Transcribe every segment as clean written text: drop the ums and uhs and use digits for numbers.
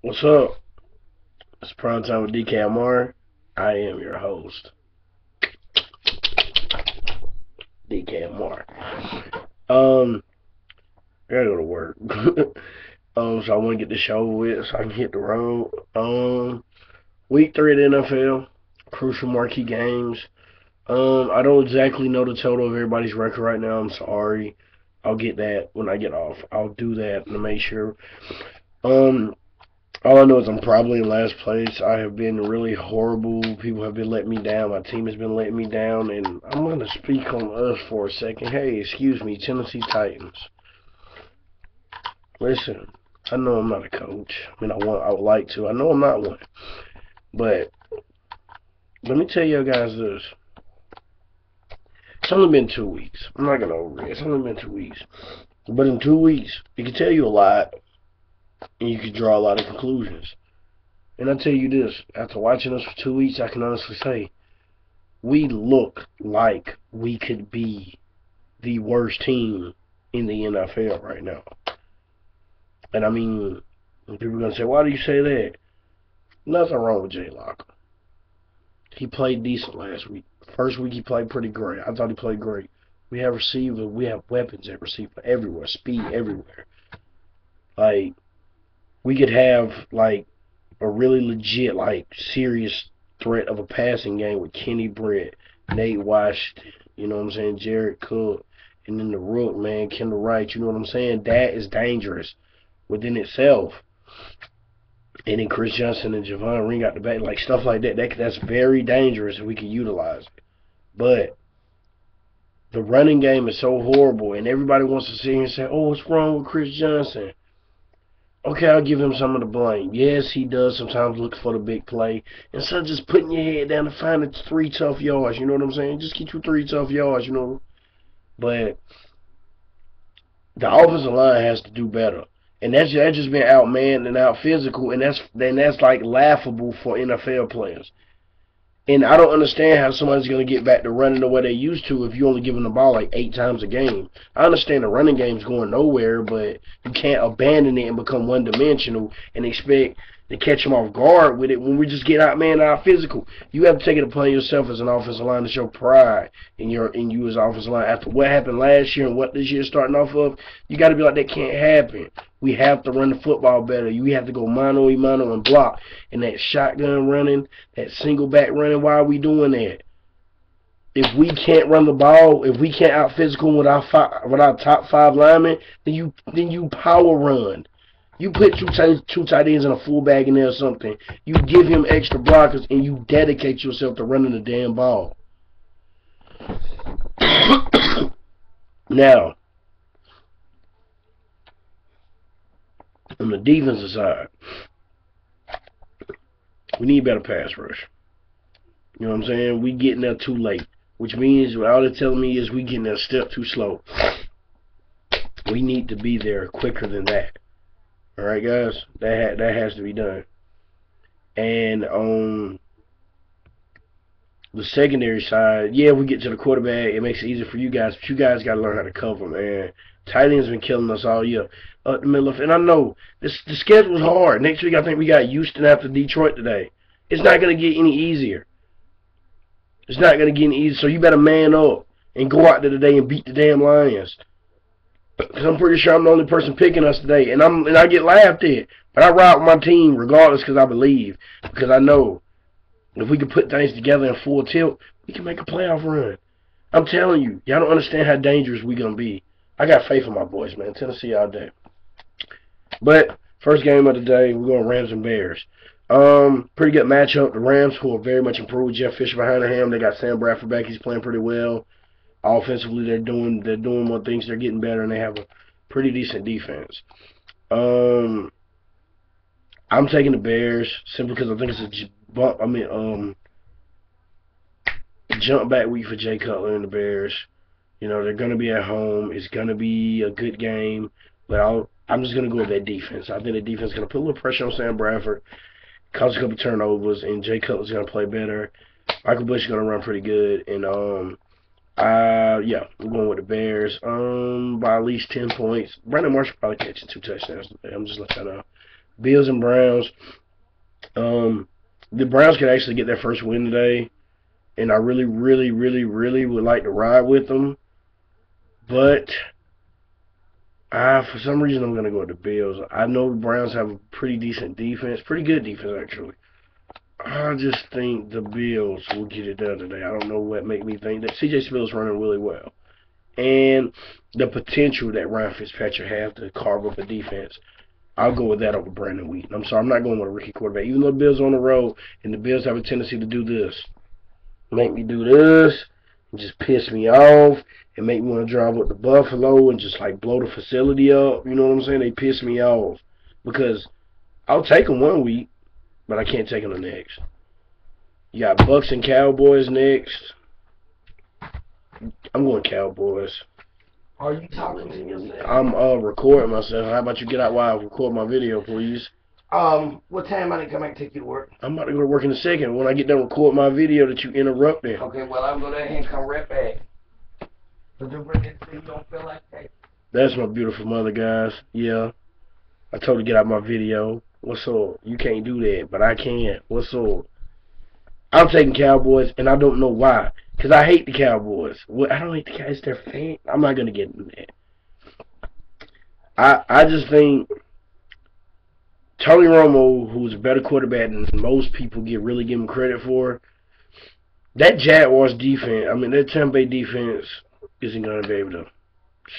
What's up? It's Primetime with DKMR. I am your host, DKMR. Um, I gotta go to work. So I want to get the show with so I can hit the road. Week 3 of the NFL, crucial marquee games. I don't exactly know the total of everybody's record right now. I'm sorry. I'll get that when I get off. I'll do that to make sure. Um, All I know is I'm probably in last place. I have been really horrible. People have been letting me down. My team has been letting me down. And I'm going to speak on us for a second. Hey, excuse me, Tennessee Titans. Listen, I know I'm not a coach. I would like to. I know I'm not one. But let me tell you guys this. It's only been 2 weeks. I'm not going to overreact. It's only been 2 weeks. But in 2 weeks, it can tell you a lot, and you can draw a lot of conclusions. And I tell you this, after watching us for 2 weeks, I can honestly say, we look like we could be the worst team in the NFL right now. And I mean, people are going to say, why do you say that? Nothing wrong with Jay Locker. He played decent last week. First week he played pretty great. I thought he played great. We have receivers, we have weapons at receiver everywhere, speed everywhere. Like, we could have, like, a really legit, like, serious threat of a passing game with Kenny Britt, Nate Washington, you know what I'm saying, Jared Cook, and then the Rook, man, Kendall Wright, you know what I'm saying? That is dangerous within itself. And then Chris Johnson and Javon Ring out the back, like stuff like that's very dangerous if we can utilize it. But the running game is so horrible, and everybody wants to sit here and say, oh, what's wrong with Chris Johnson? Okay, I'll give him some of the blame. Yes, he does sometimes look for the big play. Instead of just putting your head down and finding 3 tough yards, you know what I'm saying? Just get you 3 tough yards, you know. But the offensive line has to do better. And that's just been outmanned and out physical, and that's like laughable for NFL players. And I don't understand how somebody's going to get back to running the way they used to if you only give them the ball like 8 times a game. I understand the running game's going nowhere, but you can't abandon it and become one-dimensional and expect to catch them off guard with it when we just get out, man, out physical. You have to take it upon yourself as an offensive line to show pride in you as an offensive line. After what happened last year and what this year's starting off of, you got to be like, that can't happen. We have to run the football better. We have to go mano-a-mano and block. And that shotgun running, that single back running, why are we doing that? If we can't run the ball, if we can't out physical with our top 5 linemen, then you power run. You put two tight ends and a fullback in there or something. You give him extra blockers and you dedicate yourself to running the damn ball. Now, on the defensive side, we need better pass rush. You know what I'm saying? We getting there too late, which means all they're telling me is we getting there a step too slow. We need to be there quicker than that. All right, guys, that has to be done. And on the secondary side, yeah, we get to the quarterback. It makes it easier for you guys, but you guys got to learn how to cover, man. Tight ends been killing us all year. Up the middle of, and I know the schedule's hard. Next week, I think we got Houston after Detroit today. It's not gonna get any easier. It's not gonna get any easier. So you better man up and go out there today and beat the damn Lions. Because I'm pretty sure I'm the only person picking us today, and I get laughed at. But I ride with my team regardless because I believe. Because I know if we can put things together in full tilt, we can make a playoff run. I'm telling you, y'all don't understand how dangerous we gonna be. I got faith in my boys, man. Tennessee all day. But first game of the day, we're going Rams and Bears. Pretty good matchup. The Rams, who are very much improved, Jeff Fisher behind him. They got Sam Bradford back. He's playing pretty well. Offensively, they're doing more things. They're getting better, and they have a pretty decent defense. I'm taking the Bears simply because I think it's a jump back week for Jay Cutler and the Bears. You know, they're going to be at home. It's going to be a good game, but I'm just going to go with that defense. I think the defense is going to put a little pressure on Sam Bradford, cause a couple turnovers, and Jay Cutler's going to play better. Michael Bush is going to run pretty good, and yeah, we're going with the Bears by at least 10 points. Brandon Marshall probably catching 2 touchdowns today. I'm just letting you know. Bills and Browns. The Browns could actually get their first win today, and I really, really, really, really would like to ride with them. But for some reason, I'm going to go with the Bills. I know the Browns have a pretty decent defense, pretty good defense actually. I just think the Bills will get it done today. I don't know what made me think that. C.J. Spill's running really well, and the potential that Ryan Fitzpatrick has to carve up a defense. I'll go with that over Brandon Wheaton. I'm sorry, I'm not going with a rookie quarterback. Even though the Bills are on the road, and the Bills have a tendency to do this, make me do this, and just piss me off, and make me want to drive up to Buffalo and just like blow the facility up. You know what I'm saying? They piss me off because I'll take them one week, but I can't take them the next. You got Bucks and Cowboys next. I'm going Cowboys. Are you talking to yourself? I'm recording myself. How about you get out while I record my video, please? What time I need to come back and take you to work? I'm about to go to work in a second. When I get done recording my video that you interrupted. Okay, well, I'll go there and come right back. But don't forget to say you don't feel like that. That's my beautiful mother, guys. Yeah. I told her to get out my video. What's up? You can't do that, but I can. What's up? I'm taking Cowboys, and I don't know why. Because I hate the Cowboys. Well, I don't hate the Cowboys. They're fan. I'm not going to get into that. I just think Tony Romo, who's a better quarterback than most people really give him credit for, that Jaguars defense, I mean, that Tampa Bay defense isn't going to be able to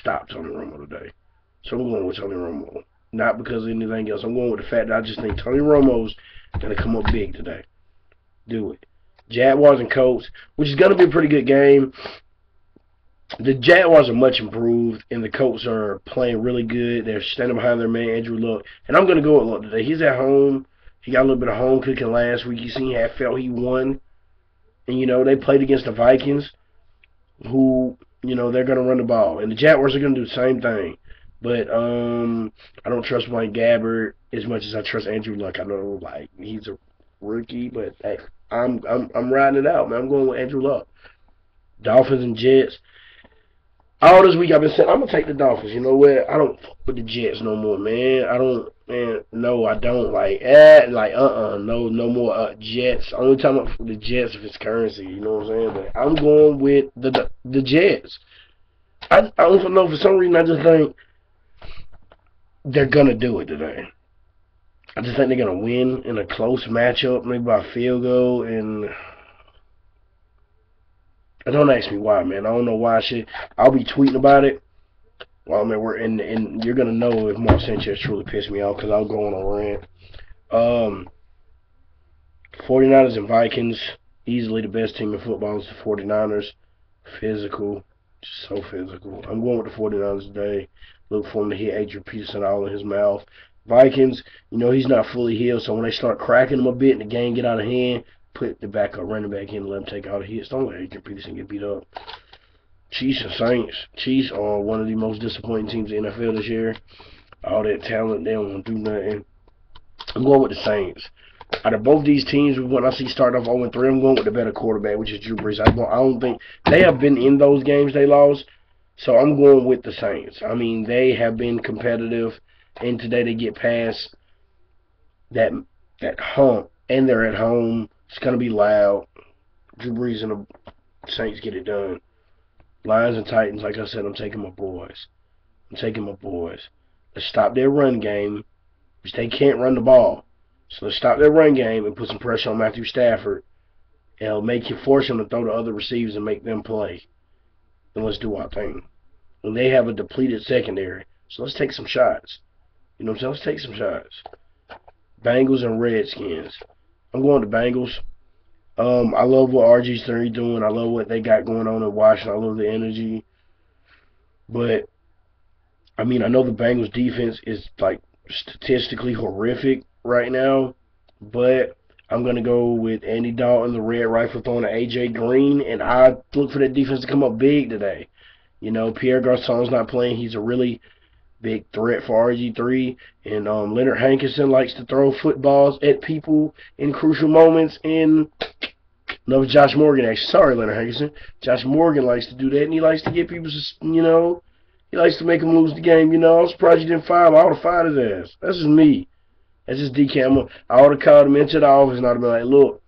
stop Tony Romo today. So I'm going with Tony Romo. Not because of anything else. I'm going with the fact that I just think Tony Romo's going to come up big today. Do it. Jaguars and Colts, which is going to be a pretty good game. The Jaguars are much improved, and the Colts are playing really good. They're standing behind their man, Andrew Luck. And I'm going to go with Luck today. He's at home. He got a little bit of home cooking last week. You seen how I felt he won. And, you know, they played against the Vikings, who, you know, they're going to run the ball. And the Jaguars are going to do the same thing. But I don't trust Mike Gabbert as much as I trust Andrew Luck. I know, like, he's a rookie, but hey, I'm riding it out, man. I'm going with Andrew Luck. Dolphins and Jets. All this week I've been saying I'm gonna take the Dolphins. You know what? I don't fuck with the Jets no more, man. I don't, man. No, I don't. No more Jets. Only time I fuck with the Jets if it's currency. You know what I'm saying? But I'm going with the Jets. I don't know, for some reason I just think they're gonna do it today. I just think they're gonna win in a close matchup, maybe by a field goal, and don't ask me why, man. I don't know why. I'll be tweeting about it while I'm at work, and you're gonna know if Mark Sanchez truly pissed me off because I'll go on a rant. 49ers and Vikings, easily the best team in football is the 49ers. Physical, just so physical. I'm going with the 49ers today. Look for him to hit Adrian Peterson all in his mouth. Vikings, you know, he's not fully healed, so when they start cracking him a bit and the game get out of hand, put the backup running back in and let him take all the hits. Don't let Adrian Peterson get beat up. Chiefs and Saints. Chiefs are one of the most disappointing teams in the NFL this year. All that talent, they don't want to do nothing. I'm going with the Saints. Out of both these teams, when I see start off 0-3, I'm going with the better quarterback, which is Drew Brees. I don't think they have been in those games they lost, so I'm going with the Saints. I mean, they have been competitive, and today they get past that hump, and they're at home. It's going to be loud. Drew Brees and the Saints get it done. Lions and Titans, like I said, I'm taking my boys. Let's stop their run game, which they can't run the ball. So let's stop their run game and put some pressure on Matthew Stafford. And it'll make you force him to throw to other receivers and make them play. And let's do our thing. And they have a depleted secondary. So let's take some shots. You know what I'm saying? Let's take some shots. Bengals and Redskins. I'm going to Bengals. I love what RG3 doing. I love what they got going on in Washington. I love the energy. But, I mean, I know the Bengals defense is, like, statistically horrific right now. But I'm going to go with Andy Dalton, the Red Rifle, throwing to A.J. Green. And I look for that defense to come up big today. You know, Pierre Garçon's not playing. He's a really big threat for RG3. And Leonard Hankerson likes to throw footballs at people in crucial moments. And no, Josh Morgan, actually. Sorry, Leonard Hankerson. Josh Morgan likes to do that. And he likes to get people, you know, he likes to make them lose the game. You know, I'm surprised you didn't fire him. I would have fired his ass. That's just me. That's just DKMR. I would have called him into the office and I'd have been like, look,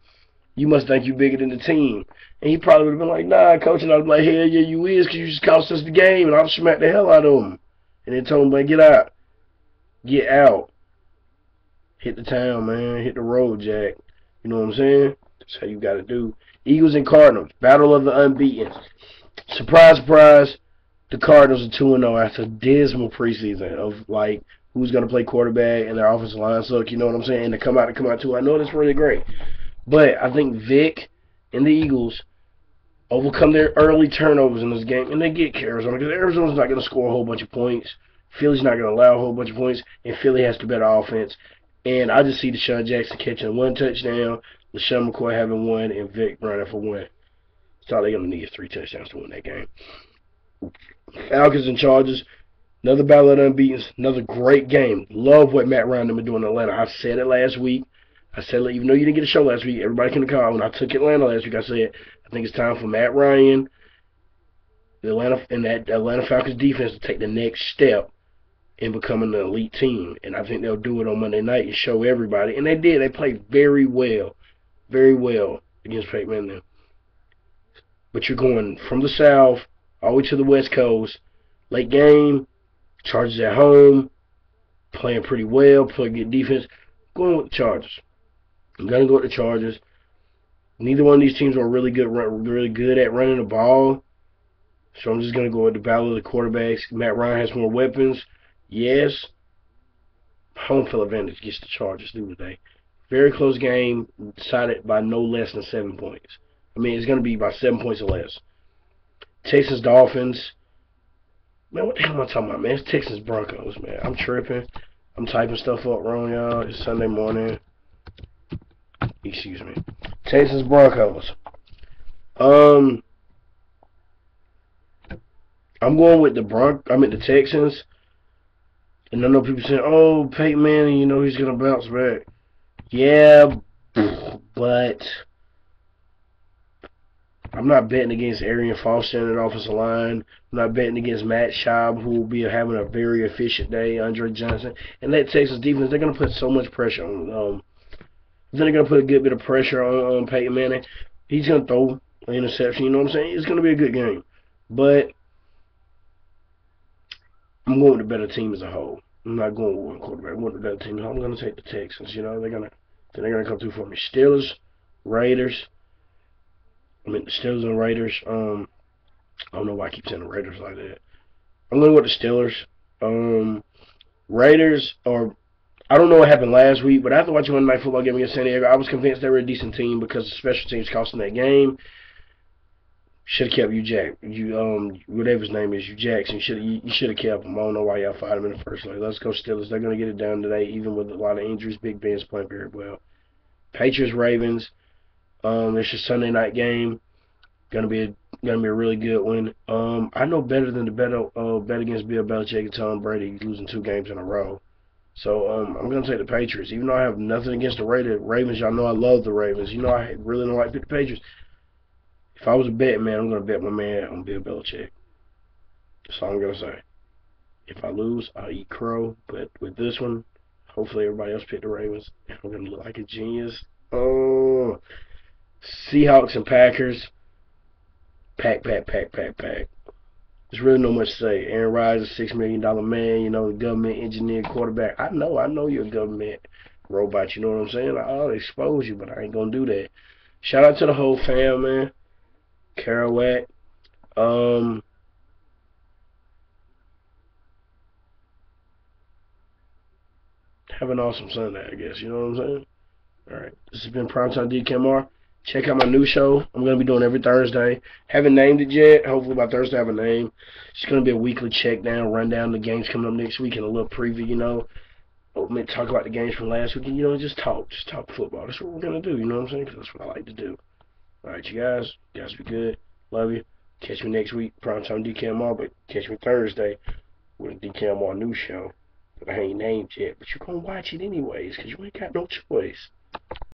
you must think you bigger than the team. And he probably would have been like, nah, coach. And I'd be like, hell yeah, you is, because you just cost us the game. And I'd smack the hell out of him. And then told him, like, get out. Get out. Hit the town, man. Hit the road, Jack. You know what I'm saying? That's how you got to do. Eagles and Cardinals. Battle of the unbeaten. Surprise, surprise. The Cardinals are 2-0 after a dismal preseason of, like, who's going to play quarterback and their offensive line suck. You know what I'm saying? And to come out too. I know that's really great. But I think Vic and the Eagles overcome their early turnovers in this game, and they get Arizona, because Arizona's not going to score a whole bunch of points. Philly's not going to allow a whole bunch of points, and Philly has the better offense. And I just see Deshaun Jackson catching 1 touchdown, LaShawn McCoy having 1, and Vic running for 1. That's all they're going to need is 3 touchdowns to win that game. Falcons and Chargers, another battle of the unbeaten, another great game. Love what Matt Ryan has been doing in Atlanta. I said it last week. I said, even though you didn't get a show last week, everybody can call. When I took Atlanta last week, I said, I think it's time for Matt Ryan, that Atlanta Falcons defense to take the next step in becoming an elite team. And I think they'll do it on Monday night and show everybody. And they did. They played very well against Peyton. But you're going from the South all the way to the West Coast. Late game, Chargers at home, playing pretty well, playing good defense. Going with the Chargers. I'm going to go with the Chargers. Neither one of these teams are really good at running the ball. So I'm just going to go with the battle of the quarterbacks. Matt Ryan has more weapons. Yes. Home field advantage gets the Chargers through today. Very close game, decided by no less than 7 points. I mean, it's going to be by 7 points or less. Texans Dolphins. Man, what the hell am I talking about, man? It's Texans Broncos, man. I'm tripping. I'm typing stuff up wrong, y'all. It's Sunday morning. Excuse me. Texans Broncos. I'm going with the Texans. And I know people saying, oh, Peyton Manning, you know he's going to bounce back. Yeah, but I'm not betting against Arian Foster in the offensive line. I'm not betting against Matt Schaub, who will be having a very efficient day, Andre Johnson. And that Texas defense, they're going to put so much pressure on then they're going to put a good bit of pressure on Peyton Manning. He's going to throw an interception, you know what I'm saying? It's going to be a good game. But I'm going with the better team as a whole. I'm not going with one quarterback. I'm going with the better team. I'm going to take the Texans. You know, they're going to come through for me. Steelers, Raiders. The Steelers and Raiders. I don't know why I keep saying the Raiders like that. I'm going with the Steelers. Raiders are. I don't know what happened last week, but after watching Monday Night Football game against San Diego, I was convinced they were a decent team because the special teams cost them that game. Should have kept whatever his name is, Jackson. You should have kept him. I don't know why y'all fired him in the first place. Let's go Steelers. They're going to get it done today, even with a lot of injuries. Big Ben's playing very well. Patriots Ravens. It's a Sunday night game. Gonna be a really good one. I know better than to bet against Bill Belichick and Tom Brady losing 2 games in a row. So I'm gonna take the Patriots, even though I have nothing against the Ravens. Y'all know I love the Ravens. You know I really don't like the Patriots. If I was a betting man, I'm gonna bet my man on Bill Belichick. That's all I'm gonna say. If I lose, I'll eat crow. But with this one, hopefully everybody else picked the Ravens. I'm gonna look like a genius. Oh, Seahawks and Packers. Pack. There's really no much to say. Aaron Rodgers, $6 million man, you know, the government engineered quarterback. I know you're a government robot, you know what I'm saying? I'll expose you, but I ain't gonna do that. Shout out to the whole fam, man. Kerouac. Have an awesome Sunday, I guess, you know what I'm saying? Alright, this has been Primetime DKMR. Check out my new show. I'm going to be doing every Thursday. Haven't named it yet. Hopefully by Thursday I have a name. It's going to be a weekly check down, rundown of the games coming up next week, and a little preview, you know. Talk about the games from last week, and, you know, just talk football. That's what we're going to do, you know what I'm saying? Because that's what I like to do. Alright, you guys be good. Love you. Catch me next week, Primetime DKMR, but catch me Thursday with a DKMR new show that I ain't named yet. But you're going to watch it anyways, because you ain't got no choice.